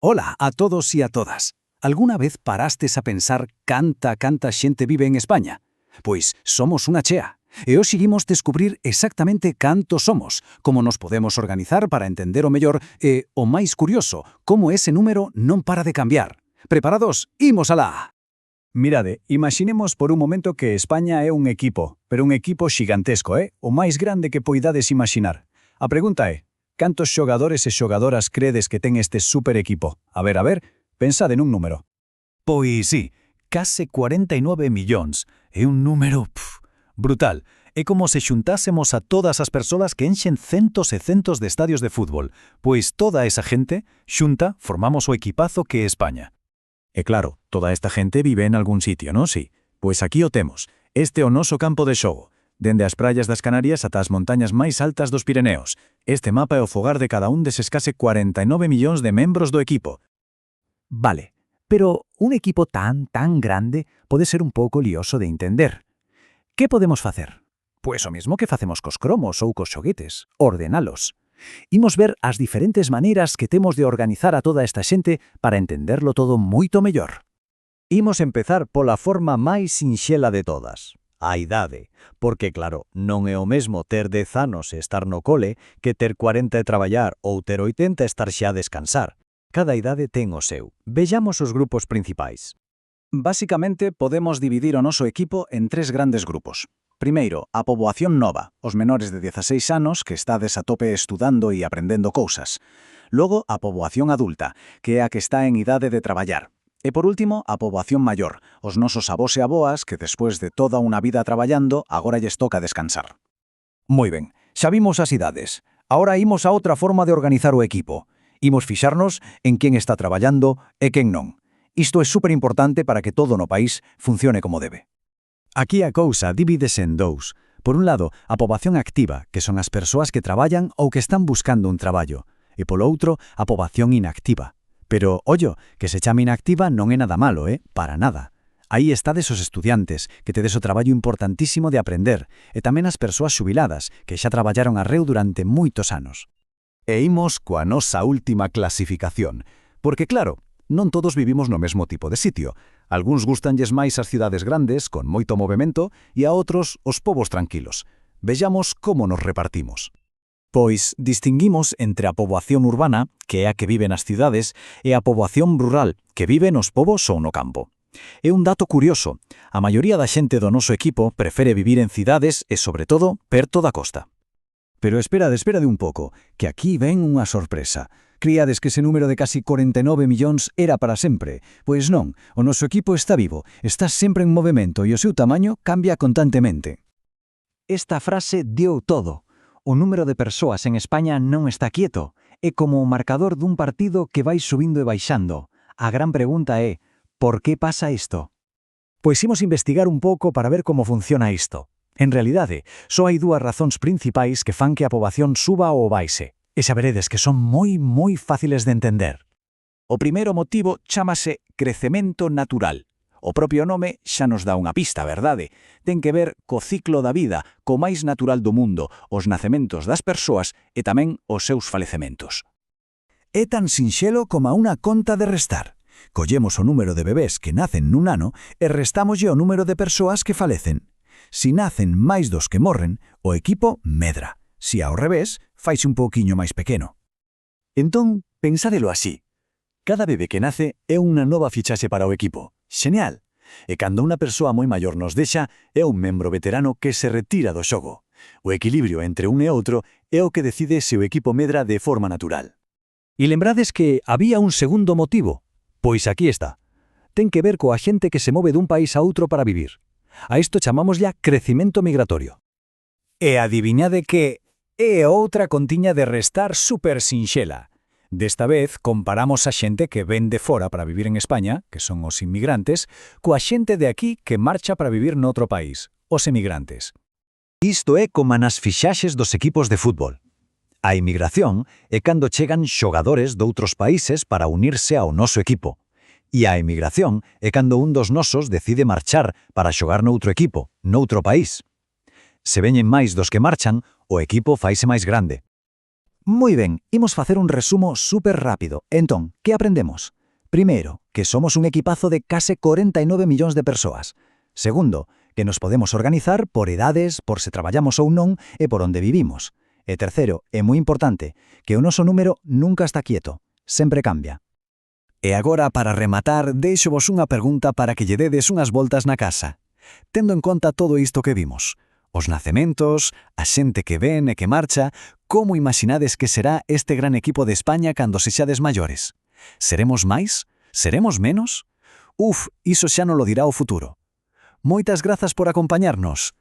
Ola a todos e a todas. Alguna vez parastes a pensar canta xente vive en España? Pois somos unha chea. E hoxe seguimos descubrir exactamente cantos somos, como nos podemos organizar para entender o mellor e, o máis curioso, como ese número non para de cambiar. Preparados? Imos alá! Mirade, imaxinemos por un momento que España é un equipo, pero un equipo xigantesco, o máis grande que poidades imaxinar. A pregunta é, cantos xogadores e xogadoras credes que ten este super equipo? A ver, pensade nun número. Pois sí, case 49 millóns. É un número brutal. É como se xuntásemos a todas as persoas que enxen centos e centos de estadios de fútbol. Pois toda esa gente, xunta, formamos o equipazo que é España. E claro, toda esta gente vive en algún sitio, non? Si. Pois aquí o temos. Este é o noso campo de xogo. Dende as praias das Canarias ata as montañas máis altas dos Pireneos. Este mapa é o fogar de cada un deses case 49 millóns de membros do equipo. Vale, pero un equipo tan grande pode ser un pouco lioso de entender. Que podemos facer? Pois o mesmo que facemos cos cromos ou cos xoguetes, ordenalos. Imos ver as diferentes maneiras que temos de organizar a toda esta xente para entenderlo todo moito mellor. Imos empezar pola forma máis sinxela de todas, a idade, porque claro, non é o mesmo ter 10 anos e estar no cole que ter 40 e traballar ou ter 80 e estar xa a descansar. Cada idade ten o seu. Vexamos os grupos principais. Básicamente, podemos dividir o noso equipo en tres grandes grupos. Primeiro, a poboación nova, os menores de 16 anos que estades a tope estudando e aprendendo cousas. Logo, a poboación adulta, que é a que está en idade de traballar. E por último, a poboación maior, os nosos avós e aboas que despois de toda unha vida traballando, agora lles toca descansar. Moi ben, xa vimos as idades. Ahora imos a outra forma de organizar o equipo. Imos fixarnos en quen está traballando e quen non. Isto é superimportante para que todo no país funcione como debe. Aquí a cousa divídese en dous. Por un lado, a poboación activa, que son as persoas que traballan ou que están buscando un traballo. E polo outro, a poboación inactiva. Pero, ollo, que se chame inactiva non é nada malo, para nada. Aí estades os estudiantes, que tedes o traballo importantísimo de aprender, e tamén as persoas xubiladas, que xa traballaron arreo durante moitos anos. E imos coa nosa última clasificación, porque claro, non todos vivimos no mesmo tipo de sitio. Algúns gustanlles máis as cidades grandes, con moito movimento, e a outros os povos tranquilos. Vexamos como nos repartimos. Pois distinguimos entre a poboación urbana, que é a que vive nas cidades, e a poboación rural, que vive nos povos ou no campo. É un dato curioso, a maioría da xente do noso equipo prefere vivir en cidades e, sobre todo, perto da costa. Pero esperade un pouco, que aquí ven unha sorpresa. Criades que ese número de casi 49 millóns era para sempre. Pois non, o noso equipo está vivo, está sempre en movimento e o seu tamaño cambia constantemente. Esta frase dio todo. O número de persoas en España non está quieto. É como o marcador dun partido que vai subindo e baixando. A gran pregunta é, por que pasa isto? Pois imos investigar un pouco para ver como funciona isto. En realidade, só hai dúas razóns principais que fan que a poboación suba ou baixe. E xa veredes que son moi fáciles de entender. O primeiro motivo chámase crecemento natural. O propio nome xa nos dá unha pista, verdade? Ten que ver co ciclo da vida, co máis natural do mundo, os nacementos das persoas e tamén os seus falecementos. É tan sinxelo como unha conta de restar. Collemos o número de bebés que nacen nun ano e restámoslle o número de persoas que falecen. Si nacen máis dos que morren, o equipo medra. Si ao revés, faise un pouquiño máis pequeno. Entón, pensádelo así. Cada bebé que nace é unha nova fichaxe para o equipo. Xenial! E cando unha persoa moi maior nos deixa, é un membro veterano que se retira do xogo. O equilibrio entre un e outro é o que decide se o equipo medra de forma natural. E lembrades que había un segundo motivo? Pois aquí está. Ten que ver coa xente que se move dun país a outro para vivir. A isto chamámoslle crecimento migratorio. E adivinade que é outra contiña de restar super sinxela. Desta vez comparamos a xente que ven de fora para vivir en España, que son os inmigrantes, coa xente de aquí que marcha para vivir noutro país, os emigrantes. Isto é como nas fixaxes dos equipos de fútbol. A inmigración é cando chegan xogadores doutros países para unirse ao noso equipo. E a emigración é cando un dos nosos decide marchar para xogar noutro equipo, noutro país. Se veñen máis dos que marchan, o equipo faise máis grande. Moi ben, imos facer un resumo super rápido. Entón, que aprendemos? Primeiro, que somos un equipazo de case 49 millóns de persoas. Segundo, que nos podemos organizar por edades, por se traballamos ou non e por onde vivimos. E terceiro, é moi importante, que o noso número nunca está quieto, sempre cambia. E agora, para rematar, deixo-vos unha pregunta para que lle dedes unhas voltas na casa. Tendo en conta todo isto que vimos, os nacementos, a xente que ven e que marcha, como imaginades que será este gran equipo de España cando sexades maiores? Seremos máis? Seremos menos? Iso xa non lo dirá o futuro. Moitas grazas por acompañarnos.